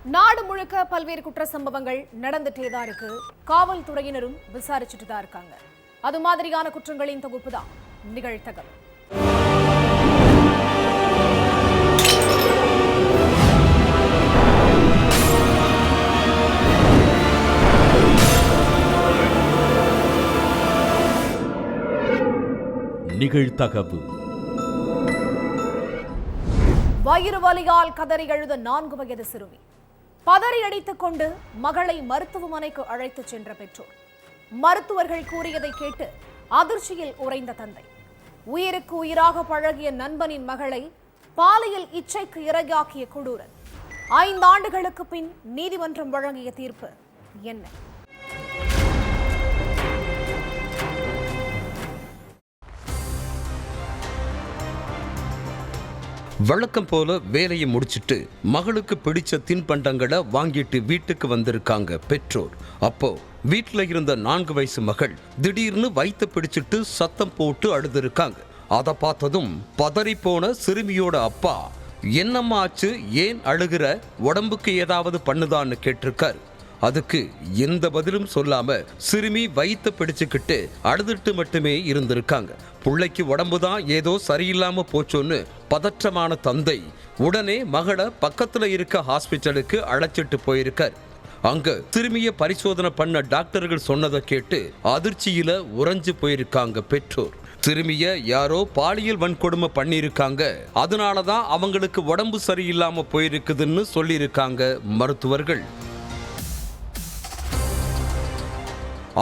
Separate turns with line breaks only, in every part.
நாடு முழுக்க பல்வேறு குற்ற சம்பவங்கள் நடந்துட்டே தான் இருக்கு. காவல்துறையினரும் விசாரிச்சுட்டு தான் இருக்காங்க. அது மாதிரியான குற்றங்களின் தொகுப்பு தான் நிகழ்தகவல்.
நிகழ்தகவு.
வயிறு வலியால் கதறி எழுத 4 வயது சிறுமி. பதறி அடித்துக் கொண்டு மகளை மருத்துவமனைக்கு அழைத்துச் சென்ற பெற்றோர். மருத்துவர்கள் கூறியதை கேட்டு அதிர்ச்சியில் உறைந்த தந்தை. உயிருக்கு உயிராக பழகிய நண்பனின் மகளை பாலியல் இச்சைக்கு இரையாக்கிய கொடூரன். 5 ஆண்டுகளுக்கு பின் நீதிமன்றம் வழங்கிய தீர்ப்பு என்ன?
வழக்கம் போல வேலையை முடிச்சிட்டு மகளுக்கு பிடிச்ச தின்பண்டங்களை வாங்கிட்டு வீட்டுக்கு வந்திருக்காங்க பெற்றோர். அப்போ வீட்டுல இருந்த 4 வயசு மகள் திடீர்னு வயித்தை பிடிச்சிட்டு சத்தம் போட்டு அழுதுருக்காங்க. அதை பார்த்ததும் பதறி போன சிறுமியோட அப்பா, என்னம்மா ஆச்சு, ஏன் அழுகிற, உடம்புக்கு ஏதாவது பண்ணுதான்னு கேட்டிருக்காரு. அதுக்கு எந்த பதிலும் சொல்லாம சிறுமி வயித்தை பிடிச்சுக்கிட்டு அழுதுட்டு மட்டுமே இருந்திருக்காங்க. பிள்ளைக்கு உடம்புதான் ஏதோ சரியில்லாம போச்சோன்னு பதற்றமான தந்தை உடனே மகளை பக்கத்துல இருக்க ஹாஸ்பிட்டலுக்கு அழைச்சிட்டு போயிருக்கார். அங்க சிறுமிய பரிசோதனை பண்ண டாக்டர்கள் சொன்னதை கேட்டு அதிர்ச்சியில உறைஞ்சு போயிருக்காங்க பெற்றோர். சிறுமிய யாரோ பாலியல் வன்கொடுமை பண்ணியிருக்காங்க, அதனாலதான் அவங்களுக்கு உடம்பு சரியில்லாம போயிருக்குதுன்னு சொல்லியிருக்காங்க மருத்துவர்கள்.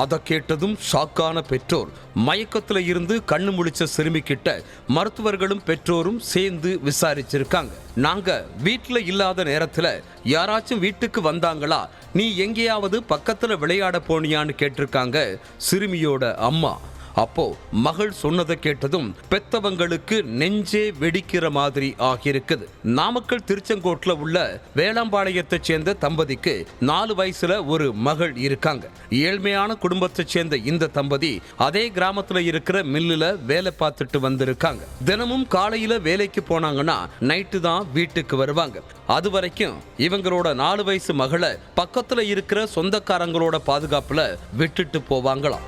அதை கேட்டதும் ஷாக்கான பெற்றோர் மயக்கத்துல இருந்து கண்ணு முழிச்ச சிறுமி கிட்ட மருத்துவர்களும் பெற்றோரும் சேர்ந்து விசாரிச்சிருக்காங்க. நாங்க வீட்டுல இல்லாத நேரத்துல யாராச்சும் வீட்டுக்கு வந்தாங்களா, நீ எங்கேயாவது பக்கத்துல விளையாட போனியான்னு கேட்டிருக்காங்க சிறுமியோட அம்மா. அப்போ மகள் சொன்னதை கேட்டதும் பெத்தவங்களுக்கு நெஞ்சே வெடிக்கிற மாதிரி ஆகியிருக்குது. நாமக்கல் திருச்செங்கோட்ல உள்ள வேளாம்பாளையத்தை சேர்ந்த தம்பதிக்கு 4 வயசுல ஒரு மகள் இருக்காங்க. ஏழ்மையான குடும்பத்தை சேர்ந்த இந்த தம்பதி அதே கிராமத்துல இருக்கிற மில்லுல வேலை பார்த்துட்டு வந்திருக்காங்க. தினமும் காலையில வேலைக்கு போனாங்கன்னா நைட்டு தான் வீட்டுக்கு வருவாங்க. அது வரைக்கும் இவங்களோட 4 வயசு மகளை பக்கத்துல இருக்கிற சொந்தக்காரங்களோட பாதுகாப்புல விட்டுட்டு போவாங்களாம்.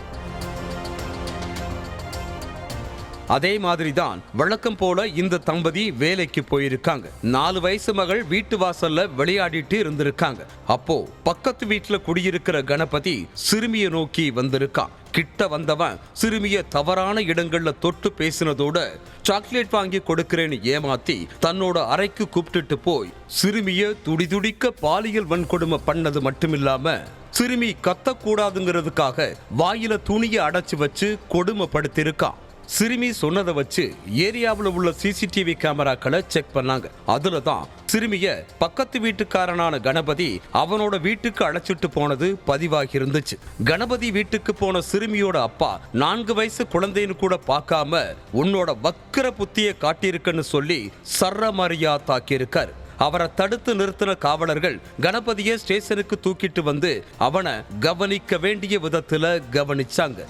அதே மாதிரி தான் வழக்கம் போல இந்த தம்பதி வேலைக்கு போயிருக்காங்க. 4 வயசு மகள் வீட்டு வாசல்ல விளையாடிட்டு இருந்திருக்காங்க. அப்போ பக்கத்து வீட்டுல குடியிருக்கிற கணபதி சிறுமியை நோக்கி வந்திருக்கான். கிட்ட வந்தவன் சிறுமிய தவறான இடங்கள்ல தொட்டு பேசினதோட சாக்லேட் வாங்கி கொடுக்கிறேன்னு ஏமாத்தி தன்னோட அறைக்கு கூப்பிட்டுட்டு போய் சிறுமிய துடிதுடிக்க பாலியல் வன்கொடுமை பண்ணது மட்டுமில்லாம சிறுமி கத்தக்கூடாதுங்கிறதுக்காக வாயில துணியை அடைச்சு வச்சு கொடுமைப்படுத்திருக்கான். சிறுமி சொன்னதை வச்சு ஏரியாவில் உள்ள சிசிடிவி கேமராக்களை செக் பண்ணாங்க. அதுல தான் சிறுமிய பக்கத்து வீட்டுக்காரனான கணபதி அவனோட வீட்டுக்கு அழைச்சிட்டு போனது பதிவாகி இருந்துச்சு. கணபதி வீட்டுக்கு போன சிறுமியோட அப்பா 4 வயசு குழந்தைன்னு கூட பார்க்காம உன்னோட வக்கிர புத்தியை காட்டியிருக்குன்னு சொல்லி சர்ரமரியா தாக்கியிருக்காரு. அவரை தடுத்து நிறுத்தின காவலர்கள் கணபதியை ஸ்டேஷனுக்கு தூக்கிட்டு வந்து அவனை கவனிக்க வேண்டிய விதத்துல கவனிச்சாங்க.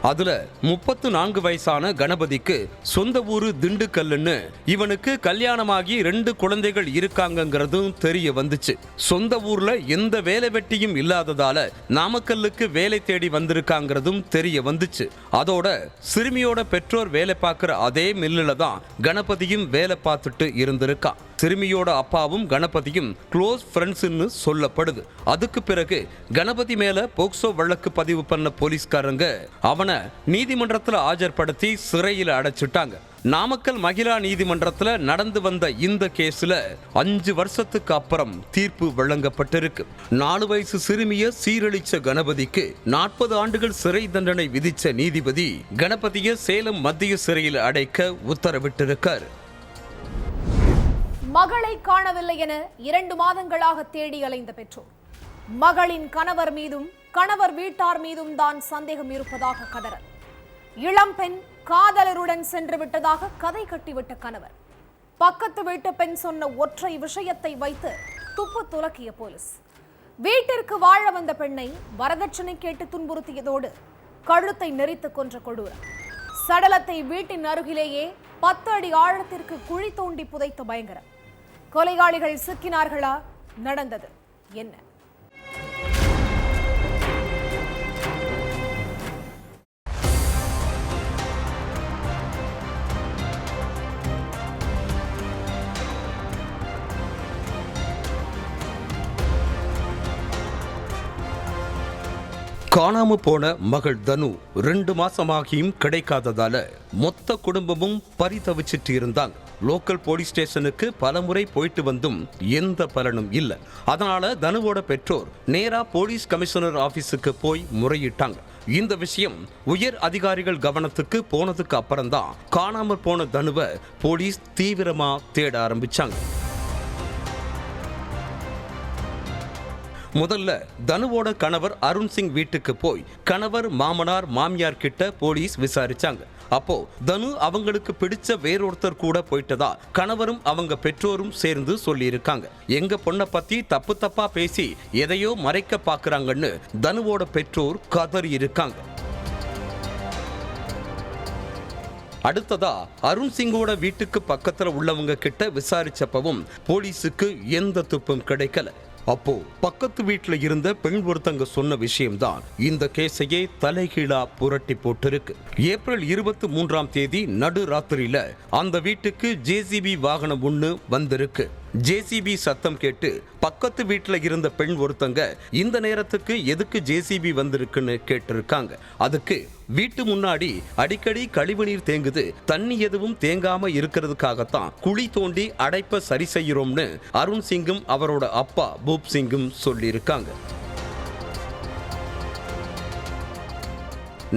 அதுல 34 வயசான கணபதிக்கு சொந்த ஊரு திண்டுக்கல்லுன்னு, இவனுக்கு கல்யாணமாகி 2 குழந்தைகள் இருக்காங்கிறதும் தெரிய வந்துச்சு. சொந்த ஊர்ல எந்த வேலை வெட்டியும் இல்லாததால நாமக்கல்லுக்கு வேலை தேடி வந்திருக்காங்கிறதும் தெரிய வந்துச்சு. அதோட சிறுமியோட பெற்றோர் வேலை பார்க்கிற அதே மில்லுல தான் கணபதியும் வேலை பார்த்துட்டு இருந்திருக்கான். சிறுமியோட அப்பாவும் கணபதியும் க்ளோஸ் ஃப்ரெண்ட்ஸ்னு சொல்லப்படுது. அதுக்கு பிறகு கணபதி மேல போக்சோ வழக்கு பதிவு பண்ண போலீஸ்காரங்க அவனை நீதிமன்றத்துல ஆஜர்படுத்தி சிறையில் அடைச்சிட்டாங்க. நாமக்கல் மகிழா நீதிமன்றத்துல நடந்து வந்த இந்த கேஸ்ல 5 வருஷத்துக்கு அப்புறம் தீர்ப்பு வழங்கப்பட்டிருக்கு. 4 வயசு சிறுமிய சீரழிச்ச கணபதிக்கு 40 ஆண்டுகள் சிறை தண்டனை விதிச்ச நீதிபதி கணபதியை சேலம் மத்திய சிறையில் அடைக்க உத்தரவிட்டிருக்கார்.
மகளை காணவில்லை என 2 மாதங்களாக தேடி அலைந்த பெற்றோர் மகளின் கணவர் மீதும் கணவர் வீட்டார் மீதும் தான் சந்தேகம் இருப்பதாக கதறல். இளம்பெண் காதலருடன் சென்று விட்டதாக கதை கட்டிவிட்ட கணவர். பக்கத்து வீட்டு பெண் சொன்ன ஒற்றை விஷயத்தை வைத்து துப்பு துலக்கிய போலீஸ். வீட்டிற்கு வாழ வந்த பெண்ணை வரதட்சணை கேட்டு துன்புறுத்தியதோடு கழுத்தை நெரித்து கொன்ற கொடூரம். சடலத்தை வீட்டின் அருகிலேயே 10 அடி ஆழத்திற்கு குழி தோண்டி புதைத்த பயங்கரம். கொலையாளிகள் சிக்கினார்களா? நடந்தது என்ன?
காணாம போன மகள் தனு 2 மாசமாகியும் கிடைக்காததால மொத்த குடும்பமும் பரிதவிச்சிட்டு இருந்தாங்க. லோக்கல் போலீஸ் ஸ்டேஷனுக்கு பலமுறை போயிட்டு வந்தும் எந்த பலனும் இல்லை. அதனால தனுவோட பெற்றோர் நேரா போலீஸ் கமிஷனர் ஆபீஸுக்கு போய் முறையிட்டாங்க. இந்த விஷயம் உயர் அதிகாரிகள் கவனத்துக்கு போனதுக்கு அப்புறம்தான் காணாம போன தனுவை போலீஸ் தீவிரமா தேட ஆரம்பிச்சாங்க. முதல்ல தனுவோட கணவர் அருண் சிங் வீட்டுக்கு போய் கணவர், மாமனார், மாமியார் கிட்ட போலீஸ் விசாரிச்சாங்க. அப்போ தனு அவங்களுக்கு பிடிச்ச வேறொருத்தர் கூட போயிட்டதா கணவரும் அவங்க பெற்றோரும் சேர்ந்து சொல்லி இருக்காங்க. எங்க பொண்ணை பத்தி தப்பா பேசி எதையோ மறைக்க பாக்குறாங்கன்னு தனுவோட பெற்றோர் கதறி இருக்காங்க. அடுத்ததா அருண் சிங்கோட வீட்டுக்கு பக்கத்துல உள்ளவங்க கிட்ட விசாரிச்சப்பவும் போலீஸுக்கு எந்த துப்பும் கிடைக்கல. அப்போ பக்கத்து வீட்டுல இருந்த பெண் ஒருத்தங்க சொன்ன விஷயம்தான் இந்த கேஸையே தலைகீழா புரட்டி போட்டிருக்கு. ஏப்ரல் 23ஆம் தேதி நடு ராத்திரியில அந்த வீட்டுக்கு ஜேசிபி வாகனம் ஒண்ணு வந்திருக்கு. ஜேசிபி சத்தம் கேட்டு பக்கத்து வீட்டுல இருந்த பெண் ஒருத்தங்க இந்த நேரத்துக்கு எதுக்கு ஜேசிபி வந்திருக்குன்னு கேட்டிருக்காங்க. அதுக்கு வீட்டு முன்னாடி அடிக்கடி கழிவுநீர் தேங்குது, தண்ணி எதுவும் தேங்காம இருக்கிறதுக்காகத்தான் குழி தோண்டி அடைப்ப சரி செய்யறோம்னு அருண் சிங்கும் அவரோட அப்பா பூப் சிங்கும் சொல்லியிருக்காங்க.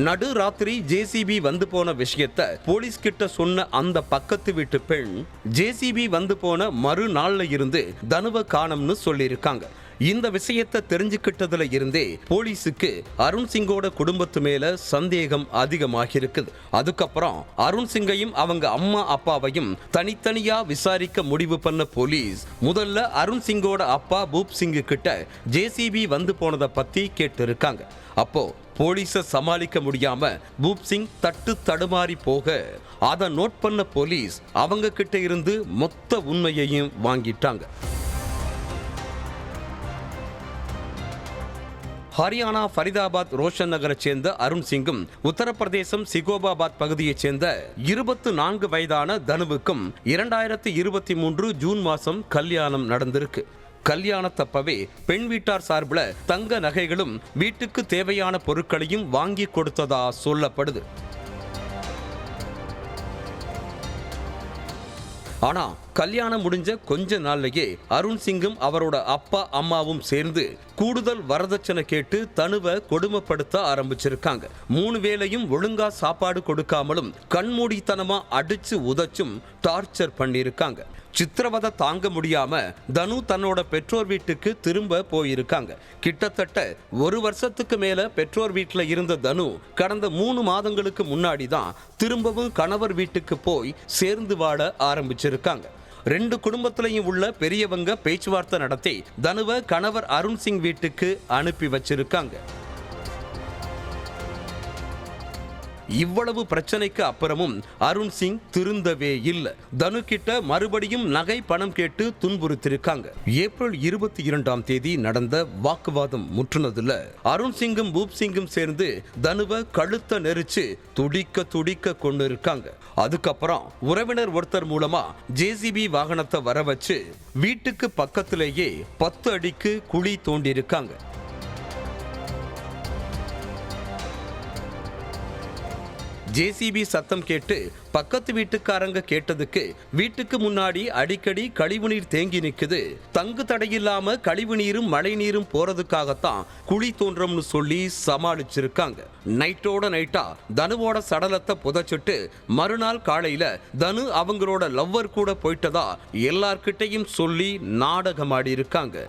நடு ராத்திரி ஜேசிபி வந்து போன விஷயத்த போலீஸ் கிட்ட சொன்ன அந்த பக்கத்து வீட்டு பெண் ஜேசிபி வந்து போன மறுநாள்ல இருந்து தனுவை காணோம்னு சொல்லியிருக்காங்க. இந்த விஷயத்தை தெரிஞ்சுக்கிட்டதுல இருந்தே போலீஸுக்கு அருண் சிங்கோட குடும்பத்து மேல சந்தேகம் அதிகமாக இருக்குது. அதுக்கப்புறம் அருண் சிங்கையும் அவங்க அம்மா அப்பாவையும் தனித்தனியா விசாரிக்க முடிவு பண்ண போலீஸ் முதல்ல அருண் சிங்கோட அப்பா பூப் சிங்கு கிட்ட ஜேசிபி வந்து போனதை பத்தி கேட்டு இருக்காங்க. அப்போ போலீஸை சமாளிக்க முடியாம பூப் சிங் தடுமாறி போக அதை நோட் பண்ண போலீஸ் அவங்க கிட்ட இருந்து மொத்த உண்மையையும் வாங்கிட்டாங்க. ஹரியானா ஃபரிதாபாத் ரோஷன் நகரை சேர்ந்த அருண் சிங்கும் உத்தரப்பிரதேசம் சிகோபாபாத் பகுதியைச் சேர்ந்த 24 வயதான தனுவுக்கும் 2023 ஜூன் மாசம் கல்யாணம் நடந்திருக்கு. கல்யாணத்தப்பவே பெண் வீட்டார் சார்பில் தங்க நகைகளும் வீட்டுக்கு தேவையான பொருட்களையும் வாங்கி கொடுத்ததா சொல்லப்படுது. ஆனா கல்யாணம் முடிஞ்ச கொஞ்ச நாள்லயே அருண் சிங்கும் அவரோட அப்பா அம்மாவும் சேர்ந்து கூடுதல் வரதட்சணை கேட்டு தனுவை கொடுமைப்படுத்த ஆரம்பிச்சிருக்காங்க. 3 வேளையும் ஒழுங்கா சாப்பாடு கொடுக்காமலும் கண்மூடித்தனமா அடிச்சு உதைச்சும் டார்ச்சர் பண்ணியிருக்காங்க. சித்திரவதை தாங்க முடியாம தனு தன்னோட பெற்றோர் வீட்டுக்கு திரும்ப போயிருக்காங்க. கிட்டத்தட்ட 1 வருஷத்துக்கு மேல பெற்றோர் வீட்டுல இருந்த தனு கடந்த 3 மாதங்களுக்கு முன்னாடி தான் திரும்பவும் கணவர் வீட்டுக்கு போய் சேர்ந்து வாழ ஆரம்பிச்சிருக்காங்க. 2 குடும்பத்திலையும் உள்ள பெரியவங்க பேச்சுவார்த்தை நடத்தி தனுவை கணவர் அருண் சிங் வீட்டுக்கு அனுப்பி வச்சிருக்காங்க. இவ்வளவு பிரச்சனைக்கு அப்புறமும் அருண் சிங் திருந்தவே இல்லை. தனு கிட்ட மறுபடியும் நகை பணம் கேட்டு துன்புறுத்திருக்காங்க. ஏப்ரல் 22ஆம் தேதி நடந்த வாக்குவாதம் முற்றுனதுல அருண் சிங்கும் பூப் சிங்கும் சேர்ந்து தனுவை கழுத்த நெரிச்சு துடிக்க கொண்டு இருக்காங்க. அதுக்கப்புறம் உறவினர் ஒருத்தர் மூலமா ஜேசிபி வாகனத்தை வர வச்சு வீட்டுக்கு பக்கத்திலேயே 10 அடிக்கு குழி தோண்டி இருக்காங்க. ஜேசிபி சத்தம் கேட்டு பக்கத்து வீட்டுக்காரங்க கேட்டதுக்கு வீட்டுக்கு முன்னாடி அடிக்கடி கழிவுநீர் தேங்கி நிக்குது, தங்கு தடையில்லாம கழிவுநீரும் மழை நீரும் போறதுக்காகத்தான் குழி தோன்றம்னு சொல்லி சமாளிச்சிருக்காங்க. நைட்டோட நைட்டா தனுவோட சடலத்தை புதைச்சிட்டு மறுநாள் காலையில தனு அவங்களோட லவ்வர் கூட போயிட்டதா எல்லார்கிட்டையும் சொல்லி நாடகமாடி இருக்காங்க.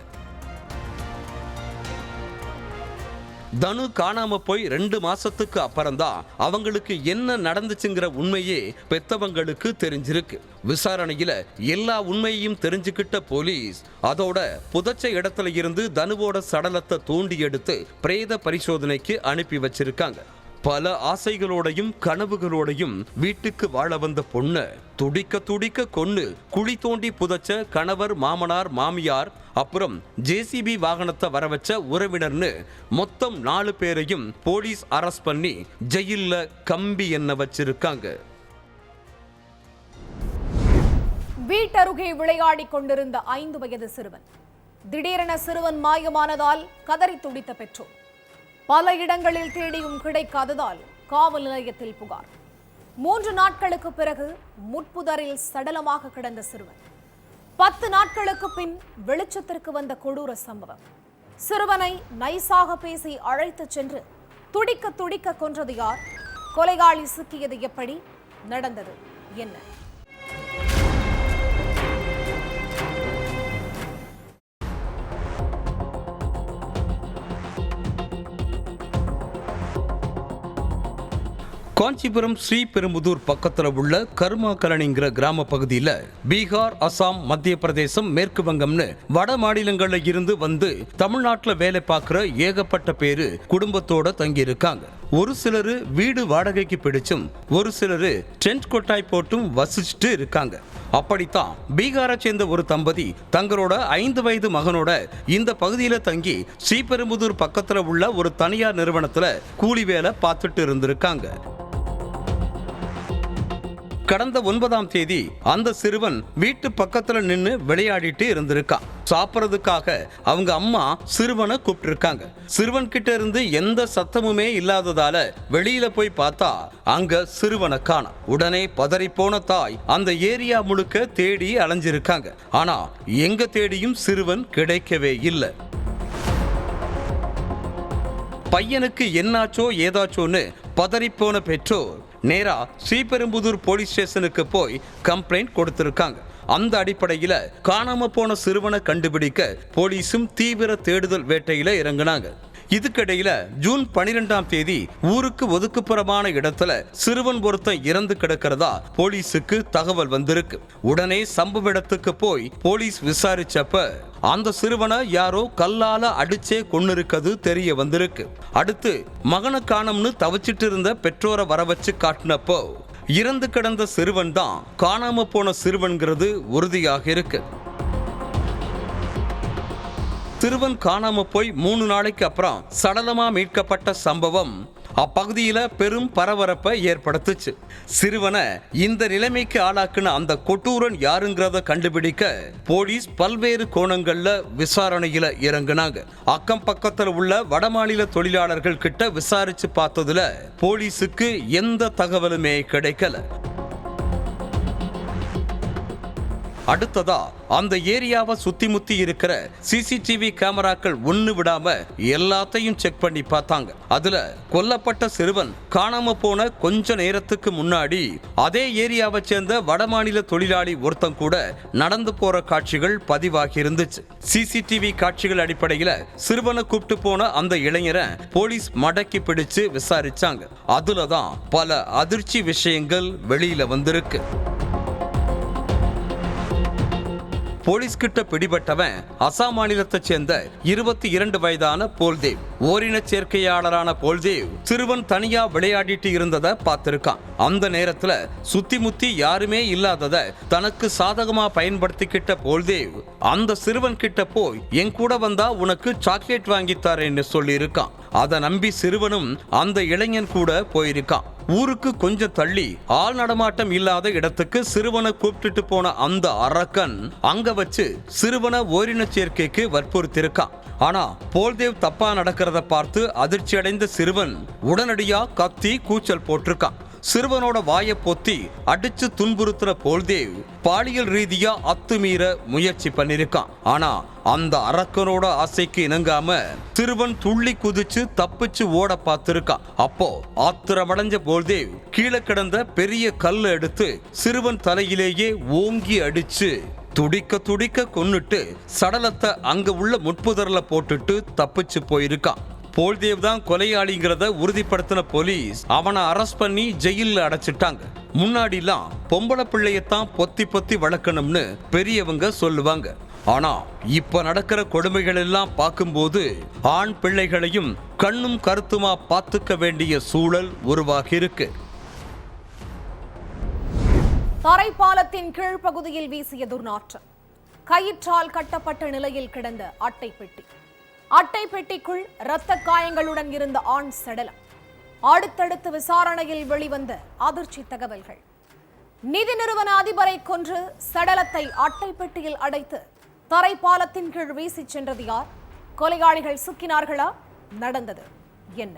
தனு காணாம போய் 2 மாசத்துக்கு அப்புறம்தான் அவங்களுக்கு என்ன நடந்துச்சுங்கிற உண்மையே பெத்தவங்களுக்கு தெரிஞ்சிருக்கு. விசாரணையில எல்லா உண்மையையும் தெரிஞ்சுக்கிட்ட போலீஸ் அதோட புதைச்ச இடத்துல இருந்து தனுவோட சடலத்தை தோண்டி எடுத்து பிரேத பரிசோதனைக்கு அனுப்பி வச்சிருக்காங்க. பல ஆசைகளோடையும் கனவுகளோடையும் வீட்டுக்கு வாழ வந்த பொண்ணு துடிக்க துடிக்க கொன்னு குழி தோண்டி புதைச்ச கணவர், மாமனார், மாமியார், அப்புறம் ஜேசிபி வாகனத்தை வர வச்ச உறவினர்னு மொத்தம் 4 பேரையும் போலீஸ் அரெஸ்ட் பண்ணி ஜெயில்ல கம்பி எண்ண வச்சிருக்காங்க.
வீட்டருகே விளையாடி கொண்டிருந்த 5 வயது சிறுவன் திடீரென சிறுவன் மாயமானதால் கதறி துடித்த பெற்றோர். பல இடங்களில் தேடியும் கிடைக்காததால் காவல் நிலையத்தில் புகார். 3 நாட்களுக்கு பிறகு முட்புதரில் சடலமாக கிடந்த சிறுவன். 10 நாட்களுக்கு பின் வெளிச்சத்திற்கு வந்த கொடூர சம்பவம். சிறுவனை நைசாக பேசி அழைத்துச் சென்று துடிக்க துடிக்க கொன்றது யார்? கொலைகாளி சிக்கியது எப்படி? நடந்தது என்ன?
காஞ்சிபுரம் ஸ்ரீபெரும்புதூர் பக்கத்துல உள்ள கர்மாக்கலனிங்கிற கிராம பகுதியில பீகார், அசாம், மத்திய பிரதேசம், மேற்கு வங்கம்னு வட மாநிலங்கள்ல இருந்து வந்து தமிழ்நாட்டுல வேலை பார்க்கிற ஏகப்பட்ட பேரு குடும்பத்தோட தங்கி இருக்காங்க. ஒரு சிலரு வீடு வாடகைக்கு பிடிச்சும், ஒரு சிலரு டென்ட் கொட்டாய் போட்டும் வசிச்சுட்டு இருக்காங்க. அப்படித்தான் பீகாரை சேர்ந்த ஒரு தம்பதி தங்களோட 5 வயது மகனோட இந்த பகுதியில தங்கி ஸ்ரீபெரும்புதூர் பக்கத்துல உள்ள ஒரு தனியார் நிறுவனத்துல கூலி வேலை பார்த்துட்டு இருந்திருக்காங்க. கடந்த 9ஆம் தேதி அந்த சிறுவன் வீட்டு பக்கத்துல நின்னு விளையாடிட்டு இருந்திருக்கான். சாப்பிட்றதுக்காக அவங்க அம்மா சிறுவனை கூப்பிட்டிருக்காங்க. சிறுவன் கிட்ட இருந்து எந்த சத்தமுமே இல்லாததால வெளியில போய் பார்த்தா அங்க சிறுவனை காணோம். உடனே பதறிப்போன தாய் அந்த ஏரியா முழுக்க தேடி அலைஞ்சிருக்காங்க. ஆனா எங்க தேடியும் சிறுவன் கிடைக்கவே இல்லை. பையனுக்கு என்னாச்சோ ஏதாச்சோன்னு பதறிப்போன பெற்றோர் நேரா ஸ்ரீபெரும்புதூர் போலீஸ் ஸ்டேஷனுக்கு போய் கம்ப்ளைண்ட் கொடுத்திருக்காங்க. அந்த அடிப்படையில காணாம போன சிறுவனை கண்டுபிடிக்க போலீஸும் தீவிர தேடுதல் வேட்டையில இறங்கினாங்க. இதுக்கிடையில ஜூன் 12ஆம் தேதி ஊருக்கு ஒதுக்குப்புறமான இடத்துல சிறுவன் ஒருத்தன் இறந்து கிடக்கிறதா போலீஸுக்கு தகவல் வந்திருக்கு. உடனே சம்பவ இடத்துக்கு போய் போலீஸ் விசாரிச்சப்ப அந்த சிறுவனை யாரோ கல்லால அடிச்சே கொன்னிருக்கிறது தெரிய வந்திருக்கு. அடுத்து மகனை காணோம்னு தவிச்சிட்டு இருந்த பெற்றோரை வர வச்சு காட்டினப்போ இறந்து கிடந்த சிறுவன் தான் காணாம போன சிறுவன்கிறது உறுதியாக இருக்கு. சிறுவன் காணாம போய் 3 நாளைக்கு அப்புறம் சடலமா மீட்கப்பட்ட சம்பவம் அப்பகுதியில பெரும் பரபரப்பை ஏற்படுத்துச்சு. சிறுவனை இந்த நிலைமைக்கு ஆளாக்குன அந்த கொடூரன் யாருங்கிறத கண்டுபிடிக்க போலீஸ் பல்வேறு கோணங்கள்ல விசாரணையில இறங்குனாங்க. அக்கம் பக்கத்துல உள்ள வடமாநில தொழிலாளர்கள் கிட்ட விசாரிச்சு பார்த்ததுல போலீஸுக்கு எந்த தகவலுமே கிடைக்கல. அடுத்ததா அந்த ஏரியாவை சுத்தி முத்தி இருக்கிற சிசிடிவி கேமராக்கள் ஒண்ணு விடாம எல்லாத்தையும் செக் பண்ணி பார்த்தாங்க. அதுல கொல்லப்பட்ட சிறுவன் காணாம போன கொஞ்ச நேரத்துக்கு முன்னாடி அதே ஏரியாவை சேர்ந்த வடமாநில தொழிலாளி ஒருத்தன் கூட நடந்து போற காட்சிகள் பதிவாகி இருந்துச்சு. சிசிடிவி காட்சிகள் அடிப்படையில சிறுவனை கூப்பிட்டு போன அந்த இளைஞரை போலீஸ் மடக்கி பிடிச்சு விசாரிச்சாங்க. அதுலதான் பல அதிர்ச்சி விஷயங்கள் வெளியில வந்திருக்கு. போலீஸ் கிட்ட பிடிபட்டவன் அசாம் மாநிலத்தை சேர்ந்த 22 வயதான போல்தேவ். ஓரின சேர்க்கையாளரான போல்தேவ் சிறுவன் தனியா விளையாடிட்டு இருந்ததை பார்த்திருக்கான். அந்த நேரத்துல சுத்தி முத்தி யாருமே இல்லாதத தனக்கு சாதகமா பயன்படுத்திக்கிட்ட போல்தேவ் அந்த சிறுவன் கிட்ட போய் என் கூட வந்தா உனக்கு சாக்லேட் வாங்கித்தாரேன்னு சொல்லி இருக்கான். அதை நம்பி சிறுவனும் அந்த இளைஞன் கூட போயிருக்கான். ஊருக்கு கொஞ்சம் தள்ளி ஆள் நடமாட்டம் இல்லாத இடத்துக்கு சிறுவனை கூப்பிட்டுட்டு போன அந்த அரக்கன் அங்க வச்சு சிறுவனை ஓரின சேர்க்கைக்கு வற்புறுத்திருக்கான். ஆனா போல்தேவ் தப்பா நடக்கிறத பார்த்து அதிர்ச்சி அடைந்த சிறுவன் உடனடியா கத்தி கூச்சல் போட்டிருக்கான். சிறுவனோட வாயை பொத்தி அடிச்சு துன்புறுத்துற போல்தேவ் பாலியல் ரீதியா அத்துமீற முயற்சி பண்ணிருக்கான். ஆனா அந்த அரக்கனோட ஆசைக்கு இணங்காம சிறுவன் துள்ளி குதிச்சு தப்பிச்சு ஓட பார்த்திருக்கான். அப்போ ஆத்திரமடைஞ்ச போல்தேவ் கீழே கிடந்த பெரிய கல்லை எடுத்து சிறுவன் தலையிலேயே ஓங்கி அடிச்சு துடிக்க துடிக்க கொன்னுட்டு சடலத்தை அங்க உள்ள முட்புதர்ல போட்டுட்டு தப்பிச்சு போயிருக்கான். போல்தேவ் தான் கொலையாளிங்கிறத உறுதிப்படுத்தின போலீஸ் அவனை அரெஸ்ட் பண்ணி ஜெயிலில் அடைச்சிட்டாங்க. முன்னாடிலாம் பொம்பளை பிள்ளையத்தான் பொத்தி பொத்தி வளர்க்கணும்னு பெரியவங்க சொல்லுவாங்க. ஆனா இப்ப நடக்கிற கொடுமைகள் எல்லாம் பார்க்கும்போது ஆண் பிள்ளைகளையும் கண்ணும் கருத்துமா பார்த்துக்க வேண்டிய சூழல் உருவாகி இருக்கு.
தரைப்பாலத்தின் கீழ்ப்பகுதியில் வீசிய துர்நாற்றம். கயிற்றால் கட்டப்பட்ட நிலையில் கிடந்த அட்டை பெட்டி. அட்டை பெட்டிக்குள் இரத்த காயங்களுடன் இருந்த ஆண் சடலம். அடுத்தடுத்து விசாரணையில் வெளிவந்த அதிர்ச்சி தகவல்கள். நிதி நிறுவன அதிபரை கொன்று சடலத்தை அட்டை பெட்டியில் அடைத்து தரைப்பாலத்தின் கீழ் வீசி சென்றது யார்? கொலையாளிகள் சிக்கினார்களா? நடந்தது என்ன?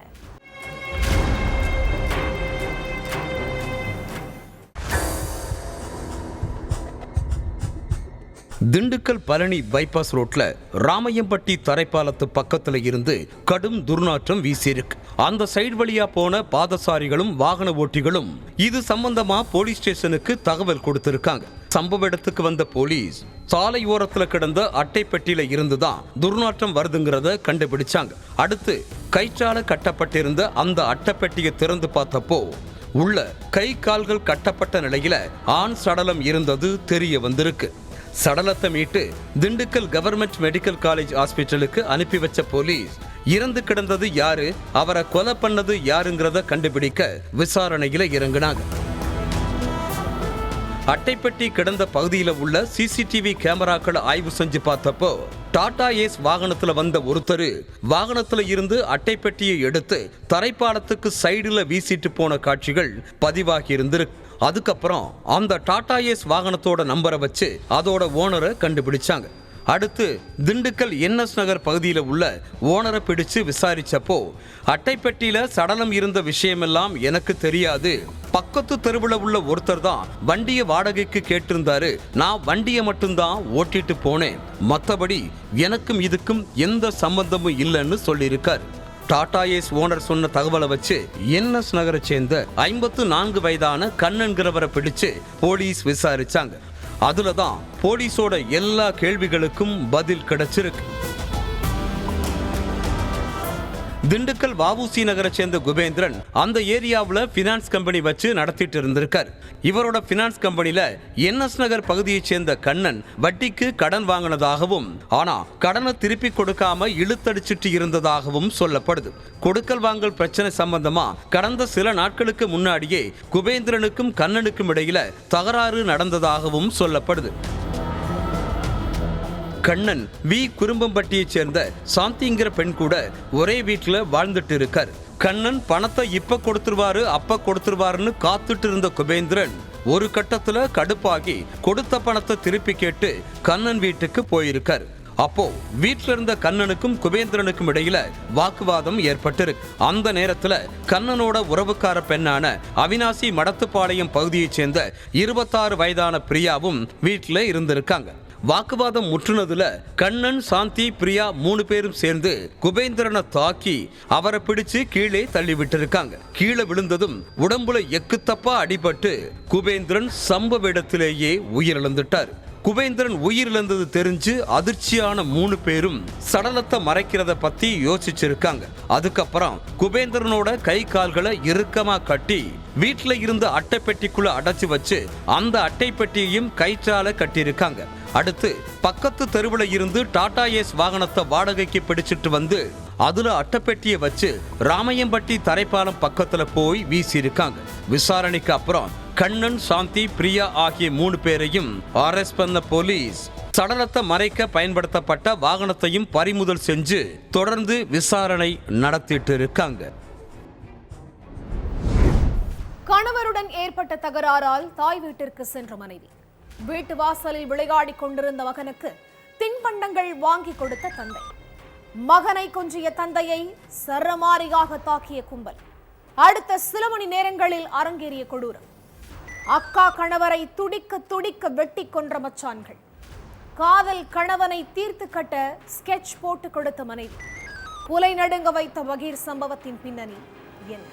திண்டுக்கல் பழனி பைபாஸ் ரோட்ல ராமையம்பட்டி தரைப்பாலத்து பக்கத்துல இருந்து கடும் துர்நாற்றம் வீசியிருக்கு. அந்த சைடு வழியா போன பாதசாரிகளும் வாகன ஓட்டிகளும் இது சம்பந்தமா போலீஸ் ஸ்டேஷனுக்கு தகவல் கொடுத்திருக்காங்க. சம்பவ இடத்துக்கு வந்த போலீஸ் சாலை ஓரத்துல கிடந்த அட்டை பெட்டியில இருந்துதான் துர்நாற்றம் வருதுங்கிறத கண்டுபிடிச்சாங்க. அடுத்து கயிற்றால கட்டப்பட்டிருந்த அந்த அட்டை பெட்டியை திறந்து பார்த்தப்போ உள்ள கை கால்கள் கட்டப்பட்ட நிலையில ஆண் சடலம் இருந்தது தெரிய வந்திருக்கு. சடலத்தை மீட்டு திண்டுக்கல் கவர்மெண்ட் மெடிக்கல் காலேஜ் ஹாஸ்பிட்டலுக்கு அனுப்பி வச்ச போலீஸ் இறந்து கிடந்தது யாரு, அவரை கொலை பண்ணது யாருங்கிறத கண்டுபிடிக்க விசாரணையில இறங்கினாங்க. அட்டைப்பெட்டி கிடந்த பகுதியில் உள்ள சிசிடிவி கேமராக்களை ஆய்வு செஞ்சு பார்த்தப்போ டாடா ஏஸ் வாகனத்துல வந்த ஒருத்தர் வாகனத்துல இருந்து அட்டைப்பெட்டியை எடுத்து தரைப்பாலத்துக்கு சைடுல வீசிட்டு போன காட்சிகள் பதிவாகி இருந்திருக்கு. அதுக்கப்புறம் அந்த டாடா ஏஸ் வாகனத்தோட நம்பரை வச்சு அதோட ஓனரை கண்டுபிடிச்சாங்க. அடுத்து திண்டுக்கல் என்எஸ் நகர் பகுதியில் உள்ள ஓனரை பிடிச்சு விசாரிச்சப்போ அட்டைப்பெட்டியில சடலம் இருந்த விஷயமெல்லாம் எனக்கு தெரியாது, பக்கத்து தெருவில் உள்ள ஒருத்தர் தான் வண்டியை வாடகைக்கு கேட்டிருந்தாரு, நான் வண்டியை மட்டும்தான் ஓட்டிட்டு போனேன், மற்றபடி எனக்கும் இதுக்கும் எந்த சம்பந்தமும் இல்லைன்னு சொல்லியிருக்காரு. டாடா ஏஸ் ஓனர் சொன்ன தகவலை வச்சு என்எஸ் நகரை சேர்ந்த 54 வயதான கண்ணன்கிறவரை பிடிச்சு போலீஸ் விசாரிச்சாங்க. அதுலதான் போலீஸோட எல்லா கேள்விகளுக்கும் பதில் கிடைச்சிருக்கு. திண்டுக்கல் வஉசி நகரை சேர்ந்த குபேந்திரன் அந்த ஏரியாவில் பினான்ஸ் கம்பெனி வச்சு நடத்திட்டு இருந்திருக்கார். இவரோட பினான்ஸ் கம்பெனில என்எஸ் நகர் பகுதியை சேர்ந்த கண்ணன் வட்டிக்கு கடன் வாங்கினதாகவும் ஆனா கடனை திருப்பி கொடுக்காம இழுத்தடிச்சிட்டு இருந்ததாகவும் சொல்லப்படுது. கொடுக்கல் வாங்கல் பிரச்சனை சம்பந்தமா கடந்த சில நாட்களுக்கு முன்னாடியே குபேந்திரனுக்கும் கண்ணனுக்கும் இடையில தகராறு நடந்ததாகவும் சொல்லப்படுது. கண்ணன் வி குறும்பம்பட்டியைச் சேர்ந்த சாந்திங்கிற பெண் கூட ஒரே வீட்டுல வாழ்ந்துட்டு இருக்கார். கண்ணன் பணத்தை இப்ப கொடுத்துருவாரு அப்ப கொடுத்துருவாருன்னு காத்துட்டு இருந்த குபேந்திரன் ஒரு கட்டத்துல கடுப்பாகி கொடுத்த பணத்தை திருப்பி கேட்டு கண்ணன் வீட்டுக்கு போயிருக்கார். அப்போ வீட்டுல இருந்த கண்ணனுக்கும் குபேந்திரனுக்கும் இடையில வாக்குவாதம் ஏற்பட்டிருக்கு. அந்த நேரத்துல கண்ணனோட உறவுக்கார பெண்ணான அவினாசி மடத்துப்பாளையம் பகுதியைச் சேர்ந்த 26 வயதான பிரியாவும் வீட்டுல இருந்திருக்காங்க. வாக்குவாதம் முற்றுனதுல கண்ணன், சாந்தி, பிரியா 3 பேரும் சேர்ந்து குபேந்திரனை தாக்கி அவரை பிடிச்சு கீழே தள்ளி விட்டிருக்காங்க. கீழே விழுந்ததும் உடம்புல எக்குத்தப்பா அடிபட்டு குபேந்திரன் சம்பவ இடத்திலேயே உயிரிழந்துட்டார். குபேந்திரன் உயிரிழந்தது தெரிஞ்சு அதிர்ச்சியான 3 பேரும் சடலத்தை மறைக்கிறத பத்தி யோசிச்சிருக்காங்க. அதுக்கப்புறம் குபேந்திரனோட கை கால்களை இறுக்கமா கட்டி வீட்டுல இருந்த அட்டை பெட்டிக்குள்ள அடைச்சு வச்சு அந்த அட்டை பெட்டியையும் கயிற்றால கட்டியிருக்காங்க. அடுத்து பக்கத்து தெருவில் இருந்து டாடா ஏஸ் வாகனத்தை வாடகைக்கு பிடிச்சிட்டு வந்து அதுல அட்டைப்பெட்டியை வச்சு ராமையம்பட்டி தரைப்பாலம் பக்கத்துல போய் வீசியிருக்காங்க. விசாரணைக்கு அப்புறம் கண்ணன், சாந்தி, பிரியா ஆகிய 3 பேரையும் அரெஸ்ட் பண்ண போலீஸ் சடலத்தை மறைக்க பயன்படுத்தப்பட்ட வாகனத்தையும் பறிமுதல் செஞ்சு தொடர்ந்து விசாரணை நடத்திட்டு இருக்காங்க.
கணவருடன் ஏற்பட்ட தகராறால் தாய் வீட்டிற்கு சென்ற மனைவி. வீட்டு வாசலில் விளையாடி கொண்டிருந்த மகனுக்கு தின்பண்டங்கள் வாங்கி கொடுத்த தந்தை. மகனை கொஞ்சிய தந்தையை சரமாரியாக தாக்கிய கும்பல். அடுத்த சில மணி நேரங்களில் அரங்கேறிய கொடூரம். அக்கா கணவரை துடிக்க துடிக்க வெட்டி கொன்ற மச்சான்கள். காதல் கணவனை தீர்த்து கட்ட ஸ்கெட்ச் போட்டு கொடுத்த மனைவி. புலை நடுங்க வைத்த பகீர் சம்பவத்தின் பின்னணி என்ன?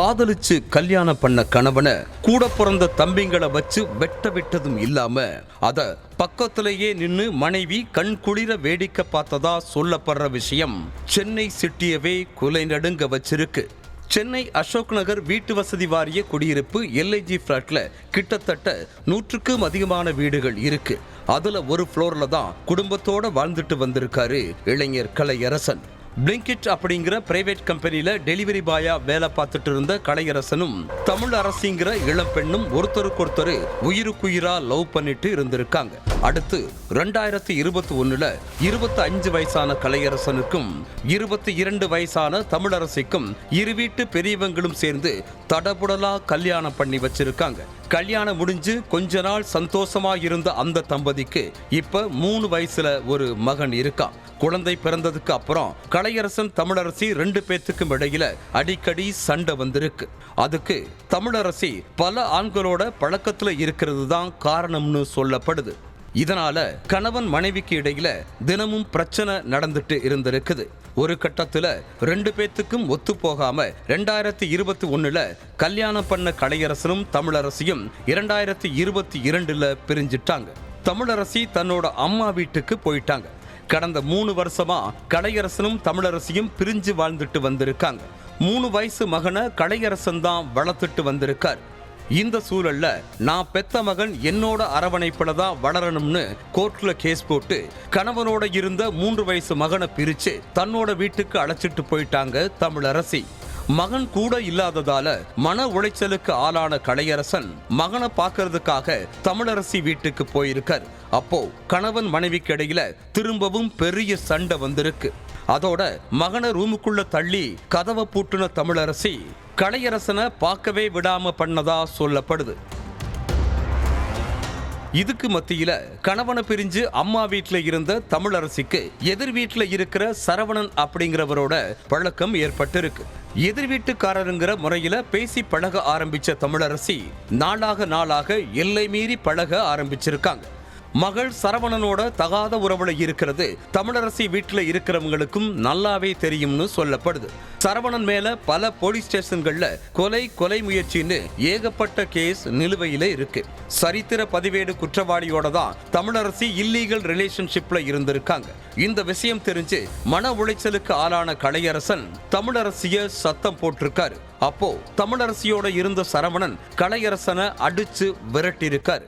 காதலிச்சு கல்யாணம் பண்ண கணவனை கூட பிறந்த தம்பிங்களை வச்சு வெட்ட விட்டதும் இல்லாம அத பக்கத்திலேயே நின்னு மனைவி கண் குளிர வேடிக்கை பார்த்ததா சொல்லப்படுற விஷயம் சென்னை சிட்டியவே குலை நடுங்க வச்சிருக்கு. சென்னை அசோக் நகர் வீட்டு வசதி வாரிய குடியிருப்பு LIG பிளாட்ல கிட்டத்தட்ட 100க்கும் அதிகமான வீடுகள் இருக்கு. அதுல ஒரு ஃப்ளோர்ல தான் குடும்பத்தோட வாழ்ந்துட்டு வந்திருக்காரு இளைஞர் கலையரசன். பிளிங்கிட் அப்படிங்கிற பிரைவேட் கம்பெனில டெலிவரி பாயா வேலை பார்த்துட்டு இருந்த கலையரசனும் தமிழ் அரசிங்கிற இளம் பெண்ணும் ஒருத்தருக்கொருத்தர் உயிருக்குயிரா லவ் பண்ணிட்டு இருந்திருக்காங்க. அடுத்து 2021ல 25 வயசான கலையரசனுக்கும் 22 வயசான தமிழரசிக்கும் இரு வீட்டு பெரியவங்களும் சேர்ந்து தடபுடலா கல்யாணம் பண்ணி வச்சிருக்காங்க. கல்யாணம் முடிஞ்சு கொஞ்ச நாள் சந்தோஷமா இருந்த அந்த தம்பதிக்கு இப்ப 3 வயசுல ஒரு மகன் இருக்கான். குழந்தை பிறந்ததுக்கு அப்புறம் கலையரசன் தமிழரசி 2 பேத்துக்கும் இடையில அடிக்கடி சண்டை வந்திருக்கு. அதுக்கு தமிழரசி பல ஆண்களோட பழக்கத்துல இருக்கிறது தான் காரணம்னு சொல்லப்படுது. இதனால கணவன் மனைவிக்கு இடையில தினமும் பிரச்சனை நடந்துட்டு இருந்திருக்குது. ஒரு கட்டத்துல 2 பேத்துக்கும் ஒத்து போகாம 2021ல கல்யாணம் பண்ண கலையரசனும் தமிழரசியும் 2022ல பிரிஞ்சிட்டாங்க. தமிழரசி தன்னோட அம்மா வீட்டுக்கு போயிட்டாங்க. கடந்த 3 வருஷமா கலையரசனும் தமிழரசியும் பிரிஞ்சு வாழ்ந்துட்டு வந்திருக்காங்க. 3 வயசு மகனை கலையரசன் தான் வளர்த்துட்டு வந்திருக்கார். இந்த சூழல்ல நான் பெத்த மகன் என்னோட அரவணைப்புல தான் வளரணும்னு கோர்ட்ல கேஸ் போட்டு கணவனோட இருந்த 3 வயசு மகனை பிரிச்சு தன்னோட வீட்டுக்கு அழைச்சிட்டு போயிட்டாங்க தமிழரசி. மகன் கூட இல்லாததால மன உளைச்சலுக்கு ஆளான கலையரசன் மகனை பார்க்கறதுக்காக தமிழரசி வீட்டுக்கு போயிருக்கார். அப்போ கணவன் மனைவிக்கு இடையில திரும்பவும் பெரிய சண்டை வந்திருக்கு. அதோட மகனை ரூமுக்குள்ள தள்ளி கதவை பூட்டுன தமிழரசி கலையரசனை பார்க்கவே விடாம பண்ணதா சொல்லப்படுது. இதுக்கு மத்தியில கணவனை பிரிஞ்சு அம்மா வீட்டுல இருந்த தமிழரசிக்கு எதிர் வீட்டுல இருக்கிற சரவணன் அப்படிங்கிறவரோட பழக்கம் ஏற்பட்டிருக்கு. எதிர் வீட்டுக்காரருங்கிற முறையில பேசி பழக ஆரம்பிச்ச தமிழரசி நாளாக எல்லை மீறி பழக ஆரம்பிச்சிருக்காங்க. மகள் சரவணனோட தகாத உறவுல இருக்கிறது தமிழரசி வீட்டுல இருக்கிறவங்களுக்கும் நல்லாவே தெரியும்னு சொல்லப்படுது. சரவணன் மேல பல போலீஸ் ஸ்டேஷன்கள்ல கொலை முயற்சின்னு ஏகப்பட்ட கேஸ் நிலுவையில இருக்கு. சரித்திர பதிவேடு குற்றவாளியோட தான் தமிழரசி இல்லீகல் ரிலேஷன்ஷிப்ல இருந்திருக்காங்க. இந்த விஷயம் தெரிஞ்சு மன உளைச்சலுக்கு ஆளான கலையரசன் தமிழரசிய சத்தம் போட்டிருக்காரு. அப்போ தமிழரசியோட இருந்த சரவணன் கலையரசனை அடிச்சு விரட்டியிருக்காரு.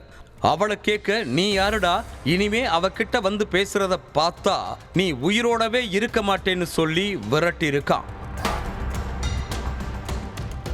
அவளை கேட்க நீ யாருடா, இனிமே அவகிட்ட வந்து பேசுறத பார்த்தா நீ உயிரோடவே இருக்க மாட்டேன்னு சொல்லி விரட்டி இருக்கான்.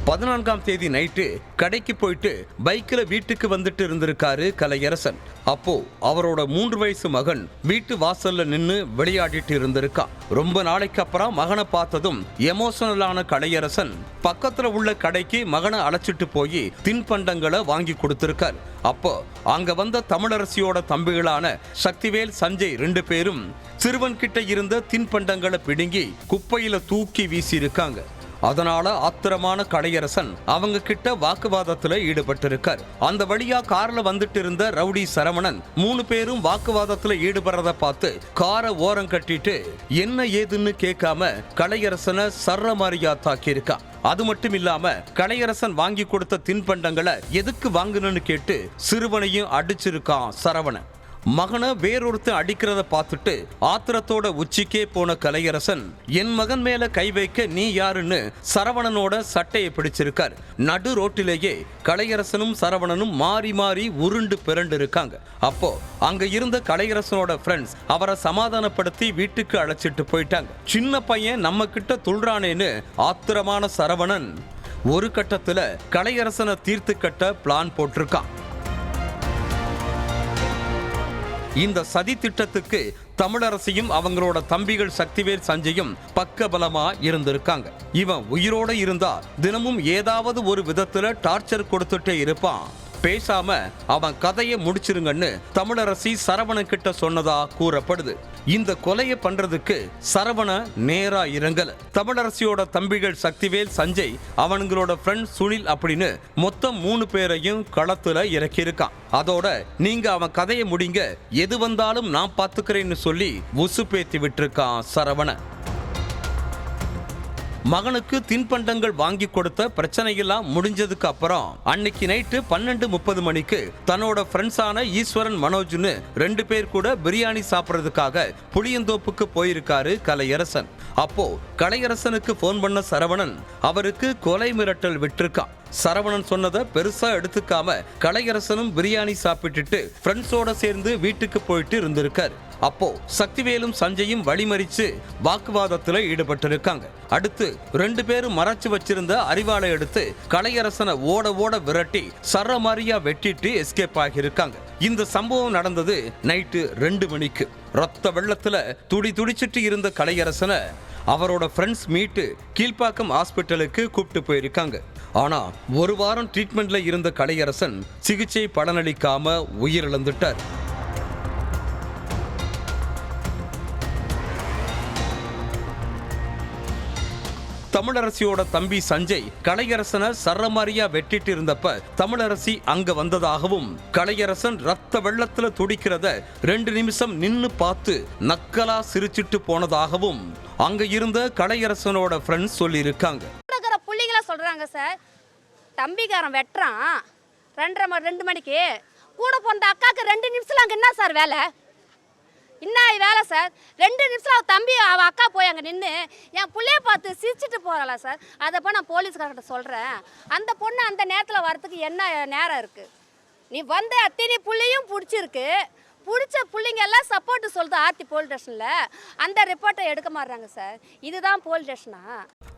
14ஆம் தேதி நைட்டு கடைக்கு போயிட்டு பைக்ல வீட்டுக்கு வந்துட்டு இருந்திருக்காரு கலையரசன். அப்போ அவரோட 3 வயசு மகன் வீட்டு வாசல்ல நின்னு விளையாடிட்டு இருந்திருக்கான். ரொம்ப நாளைக்கு அப்புறம் மகனை பார்த்ததும் எமோஷனலான கலையரசன் பக்கத்துல உள்ள கடைக்கு மகனை அழைச்சிட்டு போய் தின்பண்டங்களை வாங்கி கொடுத்திருக்காரு. அப்போ அங்க வந்த தமிழரசியோட தம்பிகளான சக்திவேல், சஞ்சய் 2 பேரும் சிறுவன் கிட்ட இருந்த தின்பண்டங்களை பிடுங்கி குப்பையில தூக்கி வீசி இருக்காங்க. அதனால ஆத்திரமான கலையரசன் அவங்க கிட்ட வாக்குவாதத்துல ஈடுபட்டிருக்கார். அந்த வழியா கார்ல வந்துட்டு இருந்த ரவுடி சரவணன் 3 பேரும் வாக்குவாதத்துல ஈடுபடுறத பார்த்து காரை ஓரம் கட்டிட்டு என்ன ஏதுன்னு கேட்காம கலையரசனை சர்றமாரியா தாக்கியிருக்கான். அது மட்டும் இல்லாம கலையரசன் வாங்கி கொடுத்த தின்பண்டங்களை எதுக்கு வாங்கணும்னு கேட்டு சிறுவனையும் அடிச்சிருக்கான் சரவணன். மகனை வேறொருத்தன் அடிக்கிறத பார்த்துட்டு ஆத்திரத்தோட உச்சிக்கே போன கலையரசன் என் மகன் மேல கை வைக்க நீ யாருன்னு சரவணனோட சட்டையை பிடிச்சிருக்கார். நடு ரோட்டிலேயே கலையரசனும் சரவணனும் மாறி மாறி உருண்டு பிறண்டு இருக்காங்க. அப்போ அங்க இருந்த கலையரசனோட ஃப்ரெண்ட்ஸ் அவரை சமாதானப்படுத்தி வீட்டுக்கு அழைச்சிட்டு போயிட்டாங்க. சின்ன பையன் நம்ம கிட்ட துள்றானேன்னு ஆத்திரமான சரவணன் ஒரு கட்டத்துல கலையரசனை தீர்த்து கட்ட பிளான் போட்டிருக்கான். இந்த சதி திட்டத்துக்கு தமிழரசியும் அவங்களோட தம்பிகள் சக்திவேல், சஞ்சயும் பக்கபலமா இருந்திருக்காங்க. இவன் உயிரோட இருந்தா தினமும் ஏதாவது ஒரு விதத்துல டார்ச்சர் கொடுத்துட்டே இருப்பான். பேசாம அவன் கதையை முடிச்சிருங்கன்னு தமிழரசி சரவணன் கிட்ட சொன்னதா கூறப்படுது. இந்த கொலையை பண்றதுக்கு சரவண நேரா இறங்கல. தமிழரசியோட தம்பிகள் சக்திவேல், சஞ்சய், அவனுங்களோட ஃப்ரெண்ட் சுனில் அப்படின்னு மொத்தம் 3 பேரையும் களத்துல இறக்கியிருக்கான். அதோட நீங்க அவன் கதையை முடிங்க, எது வந்தாலும் நான் பாத்துக்கிறேன்னு சொல்லி உசுப்பேத்தி விட்டுருக்கான் சரவண. மகனுக்கு தின்பண்டங்கள் வாங்கி கொடுத்த பிரச்சனையெல்லாம் முடிஞ்சதுக்கு அப்புறம் அன்னைக்கு நைட்டு 12:30 மணிக்கு தன்னோட ஃப்ரெண்ட்ஸான ஈஸ்வரன் மனோஜ்னு 2 பேர் கூட பிரியாணி சாப்பிட்றதுக்காக புளியந்தோப்புக்கு போயிருக்காரு கலையரசன். அப்போ கலையரசனுக்கு போன் பண்ண சரவணன் அவருக்கு கொலை மிரட்டல் விட்டிருக்கான். சரவணன் சொன்னதை பெருசா எடுத்துக்காம கலையரசனும் பிரியாணி சாப்பிட்டுட்டு ஃப்ரெண்ட்ஸோட சேர்ந்து வீட்டுக்கு போயிட்டு இருந்திருக்காரு. அப்போ சக்திவேலும் சஞ்சயும் வழிமறிச்சு வாக்குவாதத்துல ஈடுபட்டிருக்காங்க. அடுத்து 2 பேரும் மறைச்சு வச்சிருந்த அரிவாளை எடுத்து கலையரசனை ஓட ஓட விரட்டி சரமாரியா வெட்டிட்டு எஸ்கேப் ஆகியிருக்காங்க. இந்த சம்பவம் நடந்தது நைட்டு 2 மணிக்கு. ரத்த வெள்ளத்துல துடிச்சிட்டு இருந்த கலையரசனை அவரோட ஃப்ரெண்ட்ஸ் மீட்டு கீழ்ப்பாக்கம் ஹாஸ்பிட்டலுக்கு கூப்பிட்டு போயிருக்காங்க. ஆனா 1 வாரம் ட்ரீட்மெண்ட்ல இருந்த கலையரசன் சிகிச்சை பலனளிக்காம உயிரிழந்துட்டார். தமிழரசியோட தம்பி சஞ்சய் கலையரசனை சரமாரியா வெட்டிட்டு இருந்தப்ப தமிழரசி அங்க வந்ததாகவும் கலையரசன் ரத்த வெள்ளத்துல துடிக்கிறத 2 நிமிஷம் நின்னு பார்த்து நக்கலா சிரிச்சிட்டு போனதாகவும் அங்க இருந்த கலையரசனோட ஃப்ரெண்ட்ஸ் சொல்லி இருக்காங்க.
புள்ளிங்களா சொல்றாங்க சார், தம்பிக்காரன் வெட்டுறான் 2 மணிக்கு, கூட போன அக்காக்கு 2 நிமிஷம் அங்க என்ன சார் வேலை? என்ன வேலை சார்? 2 நிமிஷம் அவள் தம்பி அவள் அக்கா போய் அங்கே நின்று என் பிள்ளைய பார்த்து சிரிச்சிட்டு போகிறாளா சார்? அதை போய் நான் போலீஸ்கார்கிட்ட சொல்கிறேன். அந்த பொண்ணு அந்த நேரத்தில் வரத்துக்கு என்ன நேரம் இருக்குது? நீ வந்து அத்தனை பிள்ளையும் பிடிச்சிருக்கு, பிடிச்ச பிள்ளைங்க எல்லாம் சப்போர்ட்டு சொல்லுது ஆர்த்தி போலீஸ் ஸ்டேஷனில். அந்த ரிப்போர்ட்டை எடுக்க மாட்டாங்க சார். இதுதான் போலீஸ் ஸ்டேஷனா?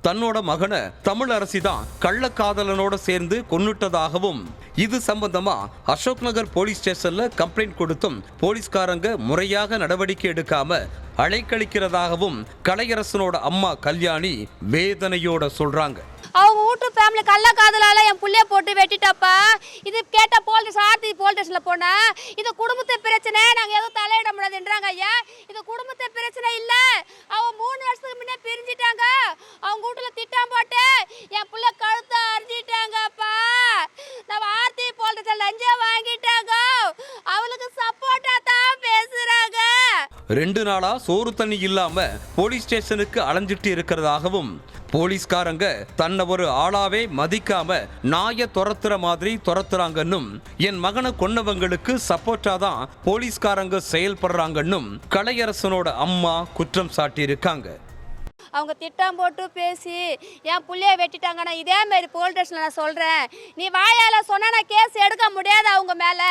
தன்னோட மகனை தமிழரசி தான் கள்ளக்காதலனோட சேர்ந்து கொன்னுட்டதாகவும் இது சம்பந்தமா அசோக் நகர் போலீஸ் ஸ்டேஷன்ல கம்ப்ளைண்ட் கொடுத்தும் போலீஸ்காரங்க முறையாக நடவடிக்கை எடுக்காம அலைக்கழிக்கிறதாகவும் கலையரசனோட அம்மா கல்யாணி வேதனையோட சொல்றாங்க.
அவங்க வீட்டு ஃபேமிலி கள்ளக்காதலால என் புள்ளைய போட்டு வெட்டிட்டாப்பா. இது கேட்ட போலீஸ் ஆர்த்தி போலீஸ் ஸ்டேஷனில் போனேன். இது குடும்பத்தை பிரச்சனை, நாங்கள் எதுவும் தலையிட முடியாதுன்றாங்க. ஐயா, இது குடும்பத்தை பிரச்சனை இல்லை. அவங்க 3 வருஷத்துக்கு முன்னே பிரிஞ்சிட்டாங்க. அவங்க வீட்டில் திட்டம் போட்டு என் பிள்ளை கழுத்தை அரிஞ்சிட்டாங்கப்பா. நம்ம ஆர்த்தி போலீஸ் ஸ்டேஷன் லஞ்சம் வாங்கிட்டாங்க. அவளுக்கு சப்போர்ட்டாக தான் பேசுகிறாங்க.
2 நாளா சோறு தண்ணி இல்லாம போலீஸ் ஸ்டேஷனுக்கு அலைஞ்சிட்டு இருக்கிறதாகவும் போலீஸ்காரங்க தன்னை ஒரு ஆளாவே மதிக்காம நாயை துரத்துற மாதிரி துரத்துறாங்கன்னும் என் மகனை கொன்னவங்களுக்கு சப்போர்ட்டா தான் போலீஸ்காரங்க செயல்படுறாங்கன்னும் கலையரசனோட அம்மா குற்றம் சாட்டியிருக்காங்க.
அவங்க திட்டம் போட்டு பேசி என் புள்ளைய வெட்டிட்டாங்க. நான் இதேமாரி போலீஸ் ஸ்டேஷனில் நான் சொல்கிறேன். நீ வாயால் சொன்னால் நான் கேஸ் எடுக்க முடியாது அவங்க மேலே.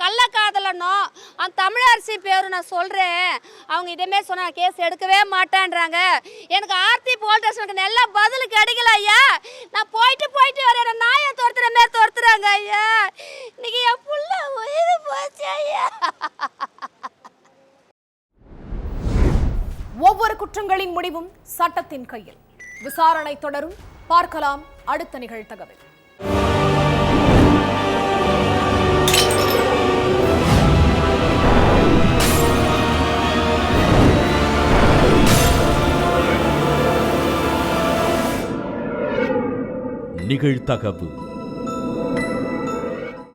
கள்ளக்காதலனும் அந்த தமிழரசி பேரும் நான் சொல்கிறேன். அவங்க இதேமாரி சொன்னால் நான் கேஸ் எடுக்கவே மாட்டேன்றாங்க. எனக்கு ஆர்த்தி போலீஸ் ஸ்டேஷனுக்கு நல்ல பதில் கிடைக்கல ஐயா. நான் போயிட்டு வரேன். நாயை துரத்துற மாரி துரத்துறாங்க ஐயா. இன்னைக்கு என் புள்ள உயிர் போச்சு ஐயா.
ஒவ்வொரு குற்றங்களின் முடிவும் சட்டத்தின் கையில். விசாரணை தொடரும். பார்க்கலாம் அடுத்த நிகழ்தகவில்.
நிகழ்தகவு.